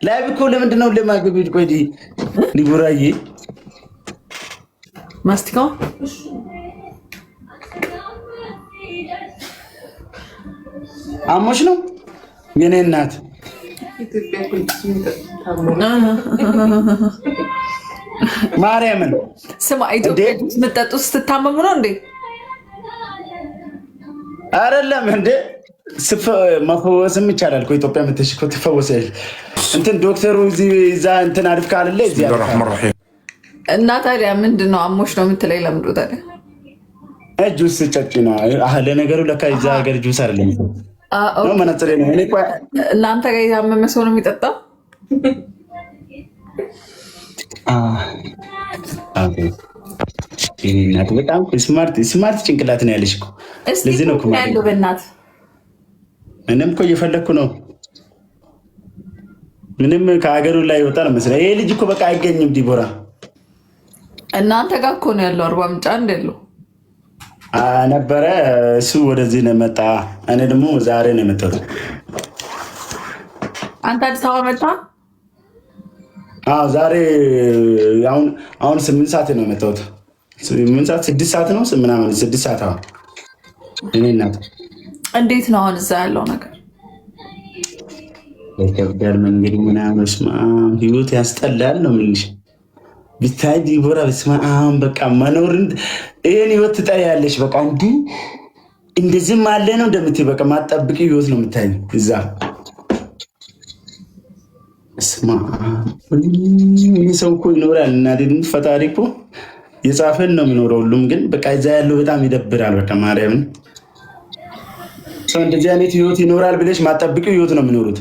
ላይቭ እኮ ለምንድን ነው ለማገቢት? ቆይ ዲቦራዬ ማስቲካው አሞሽ ነው የኔ እናት። ማርያምን ስማ፣ ኢትዮጵያ የምትጠጡ ስትታመሙ ነው እንዴ? አይደለም እንዴ? መፈወስም ይቻላል እኮ ኢትዮጵያ የምትሽ እኮ ትፈወሳለሽ። እንትን ዶክተሩ እዛ እንትን አሪፍ ካለለ እዚህ እና ታዲያ ምንድን ነው አሞሽ ነው የምትለኝ? ለምዶ ታዲያ ጁስ ጨጭ ነው ለነገሩ። ለካ እዛ ሀገር ጁስ አይደለም ነው መነጽሬ ነው። እናንተ ጋር የታመመ ሰው ነው የሚጠጣው። በጣም ስማርት ጭንቅላት ነው ያለሽ እኮ። ለዚህ ነው ያለው በእናትህ። እኔም እኮ እየፈለግኩ ነው። ምንም ከሀገሩ ላይ ይወጣል መሰለኝ። ይሄ ልጅ እኮ በቃ አይገኝም። ዲቦራ እናንተ ጋር እኮ ነው ያለው። አርባ ምንጭ እንደለው ነበረ እሱ ወደዚህ ነው መጣ። እኔ ደግሞ ዛሬ ነው የመጣሁት። አንተ አዲስ አበባ መጣ? አዎ ዛሬ አሁን 8 ሰዓት ነው የመጣሁት። 8 ሰዓት 6 ሰዓት ነው ምናምን 6 ሰዓት። አዎ እኔ እናት እንዴት ነው አሁን እዛ ያለው ነገር? ለከብዳል መንገድ ምናምን ህይወት ያስጠላል ነው የምልሽ። ብታይ ዲቦራ በስመ አብ በቃ መኖርን ይሄን ህይወት ትጠያለሽ። በቃ እንደዚህ ማለ ነው እንደምትይ በቃ ማጠብቂ ህይወት ነው የምታይ እዛ። በስመ አብ ሰው እኮ ይኖራል እና ፈጣሪ እኮ የጻፈን ነው የሚኖረው ሁሉም። ግን በቃ እዛ ያለው በጣም ይደብራል። በቃ ማርያምን ሰው እንደዚህ አይነት ህይወት ይኖራል ብለሽ ማጠብቂ ህይወት ነው የሚኖሩት።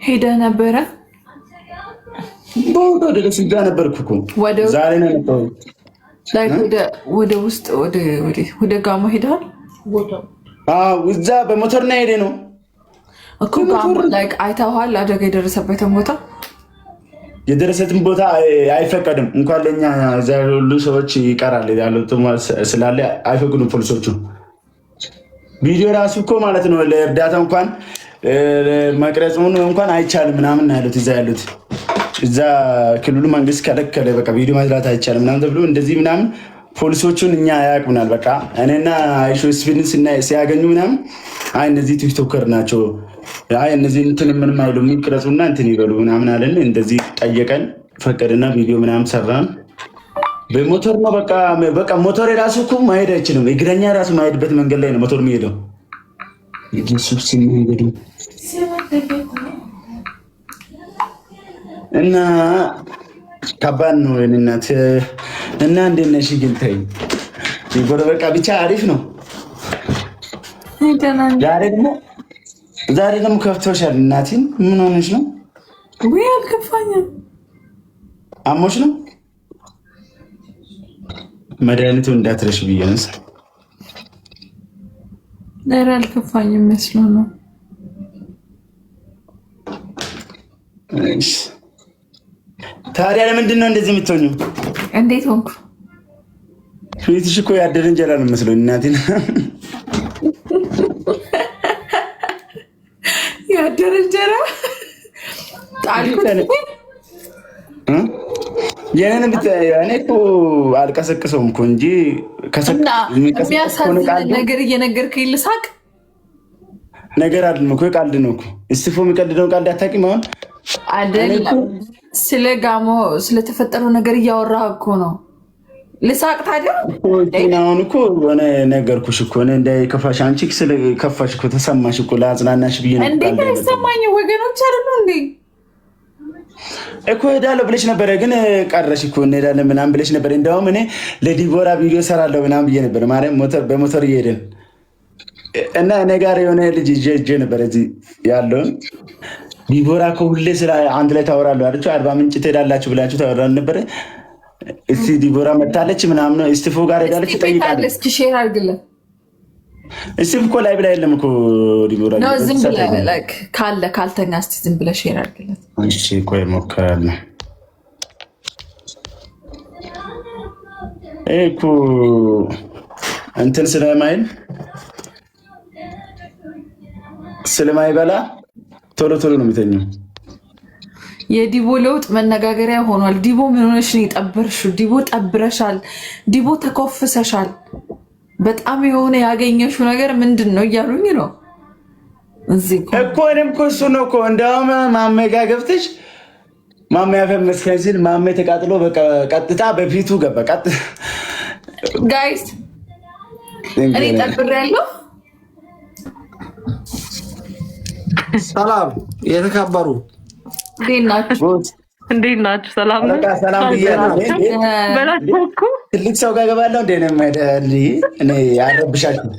ሄደ ነበረ ወደ ደስጋ ነበርኩ እኮ ዛሬ ነው የመጣሁት። ወደ ውስጥ ወደ ጋሞ ሄደሃል? እዛ በሞተር ነው ሄደ ነው እኮ ጋሞ አይተኸዋል? አደጋ የደረሰበትን ቦታ የደረሰትን ቦታ አይፈቀድም። እንኳን ለእኛ እዛ ያሉ ሰዎች ይቀራል ያሉት ስላለ አይፈቅዱም ፖሊሶቹ። ቪዲዮ ራሱ እኮ ማለት ነው ለእርዳታ እንኳን መቅረጽውን እንኳን አይቻልም ምናምን ያሉት እዛ ያሉት እዛ ክልሉ መንግስት ከለከለ። በቃ ቪዲዮ መስራት አይቻልም ምናምን ተብሎ እንደዚህ ምናምን ፖሊሶቹን እኛ ያውቁናል። በቃ እኔና አይሾ ስፒን ሲያገኙ ምናምን አይ እነዚህ ቲክቶከር ናቸው፣ አይ እነዚህ እንትን ምንም አይሉ የሚቀረጹና እንትን ይበሉ ምናምን አለን። እንደዚህ ጠየቀን፣ ፈቀድና ቪዲዮ ምናምን ሰራን። በሞተር ነው በቃ ሞተር የራሱ እኮ ማሄድ አይችልም። እግረኛ ራሱ ማሄድበት መንገድ ላይ ነው ሞተር የሚሄደው። ኢየሱስ ሲመንገዱ እና ከባድ ነው እናት። እና እንዴት ነሽ? ግን ተይኝ በቃ ብቻ አሪፍ ነው። ዛሬ ደግሞ ከፍቶሻል እናቴን። ምን ሆነሽ ነው? ወይ አልከፋኝም። አሞሽ ነው? መድኃኒቱ እንዳትረሽ ብዬ ነው። ኧረ አልከፋኝም መስሎ ነው። ታዲያ ለምንድን ነው እንደዚህ የምትሆኚው? እንዴት ሆንኩ? ፊትሽ እኮ ያደረ እንጀራ ነው መስሎኝ እናቴን። ያደረ እንጀራ ጣልኩት። እኔ እኮ አልቀሰቅሰውም እኮ እንጂ የሚያሳዝን ነገር እየነገርከኝ ልሳቅ ነገር አይደለም እኮ ቀልድ ነው እኮ። እስቲፎ የሚቀልደውን ቀልድ አታውቂም? አሁን አይደለም ስለ ጋሞ ስለተፈጠረው ነገር እያወራህ እኮ ነው። ልሳቅ ታዲያ? አሁን እኮ ሆነ ነገርኩሽ እኮ እንዳይከፋሽ። አንቺ ስለከፋሽ እኮ ተሰማሽ እኮ ለአጽናናሽ ብዬ ነው። እንዴት አይሰማኝም? ወገኖች አይደሉ እንዴ እኮ ሄዳለሁ ብለሽ ነበረ፣ ግን ቀረሽ እኮ እንሄዳለን ምናምን ብለሽ ነበረ። እንደውም እኔ ለዲቦራ ቪዲዮ ሰራለሁ ምናምን ብዬ ነበር። ማርያም በሞተር እየሄድን እና እኔ ጋር የሆነ ልጅ ይዤ ነበር እዚህ ያለውን። ዲቦራ እኮ ሁሌ ስለ አንድ ላይ ታወራለሁ አለችው። አርባ ምንጭ ትሄዳላችሁ ብላችሁ ታወራል ነበረ። እስቲ ዲቦራ መታለች ምናምን እስቲፎ ጋር ሄዳለች ትጠይቃለች። እስኪ ሼር አድርግልን። እስቲፎ እኮ ላይ ብላ የለም እኮ ዲቦራ ነው። ዝም ብለህ ካልተኛ እስቲ ዝም ብለህ ሼር አድርግልን። እሺ ቆይ እሞክራለሁ። እኮ እንትን ስለማይበላ ቶሎ ቶሎ ነው የሚተኘው። የዲቦ ለውጥ መነጋገሪያ ሆኗል። ዲቦ ምን ሆነሽ ነው የጠበርሽው? ዲቦ ጠብረሻል። ዲቦ ተኮፍሰሻል። በጣም የሆነ ያገኘሽው ነገር ምንድን ነው እያሉኝ ነው እዚህ እኮ። እኔም እኮ እሱ ነው እኮ እንደውም ማሜ ጋ ገብተሽ ማሜ ያፈመስከኝ ሲል ማሜ ተቃጥሎ ቀጥታ በፊቱ ገባ። ጋይስ እኔ ጠብሬያለሁ። ሰላም የተከበሩ እንዴት ናችሁ? ሰላም ነው። ሰላም ብያለሁ። ትልቅ ሰው ጋር ገባለሁ። እኔ አረብሻችሁ።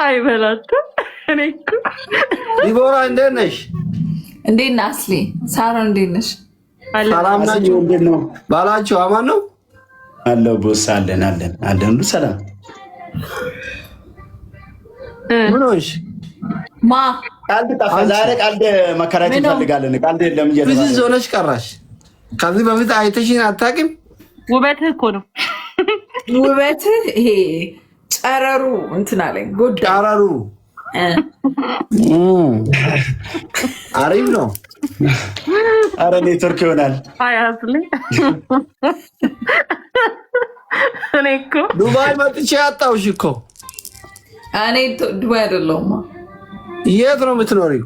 አይበላችሁ። እኔ እኮ ዲቦራ እንዴት ነሽ? እንዴት ነህ አስሊ? ሳራ እንዴት ነሽ? ሰላም ናችሁ? እንዴት ነው ባላችሁ? አማን ነው አለው። ቦስ አለን ሁሉ ሰላም። ምን ሆንሽ? ማ ቀልድ ጠፋ ዛሬ። ቀልድ መከራየት እንፈልጋለን። ቀልድ የለም ብዙ ዞነሽ ቀራሽ። ከዚህ በፊት አይተሽኝ አታውቂም። ውበትህ እኮ ነው። ውበትህ ይሄ ጨረሩ እንትን አለኝ። ጎዳ ጨረሩ አሪፍ ነው። አረ ኔትወርክ ይሆናል። አያስልኝ። እኔ እኮ ዱባይ መጥቼ ያጣሁሽ እኮ። እኔ ዱባይ አይደለሁም። የት ነው የምትኖሪው?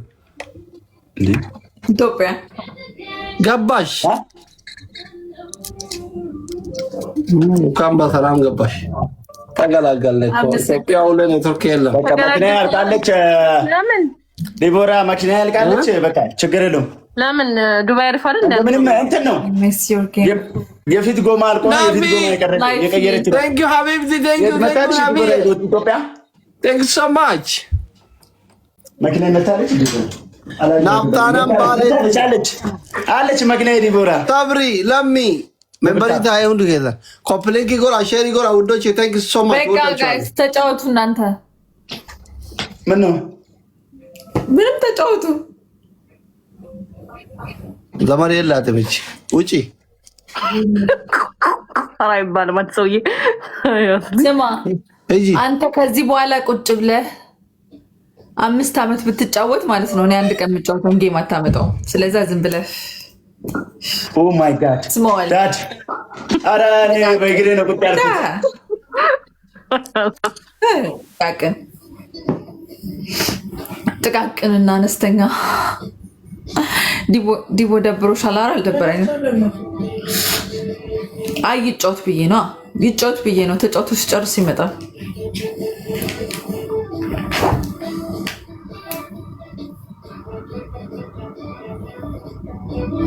ኢትዮጵያ። ገባሽ? እንኳን በሰላም ገባሽ። ተገላገልን እኮ። ኢትዮጵያ ሁሉ ኔትወርክ የለም። መኪና ያልቃለች። ለምን ዲቦራ መኪና ያልቃለች። በቃ ችግር የለውም። ለምን ዱባይ አሪፍ አይደል? ምንም እንትን ነው። የፊት ጎማ አልቆ የፊት ጎማ የቀየረች ቴንክ ዩ ሀቢብቲ፣ ቴንክ ዩ ኢትዮጵያ። ቴንክ ዩ ሶ ማች። መኪና መታለች። ናፍጣናም ባለች አለች መኪና ዲቦራ ተብሪ ለሚ ሜምበሪታ ሁንዱ ጌታ ኮፕሊንክ ጎር አሸሪ ጎር ውዶች ቴንክ ዩ ሶ ማች። በቃ ጋይስ ተጫወቱ እናንተ። ምን ነው ምንም ተጫወቱ። ዘመድ የላትም እቺ ውጪ አይባልም። ሰውዬ ስማ እጂ አንተ ከዚህ በኋላ ቁጭ ብለህ 5 ዓመት ብትጫወት ማለት ነው። እኔ አንድ ቀን የምጫወተውን ጌም አታመጣውም። ስለዛ ዝም ብለህ ኦ ማይ ጋድ ስሞል ዳድ። ኧረ እኔ በእግሬ ነው ቁጭ ያልኩት። ጥቃቅንና አነስተኛ ዲቦ ደብሮሻል? ኧረ አልደበረኝም። አይ ይጫወት ብዬ ነው። ተጫውቶ ሲጨርስ ይመጣል።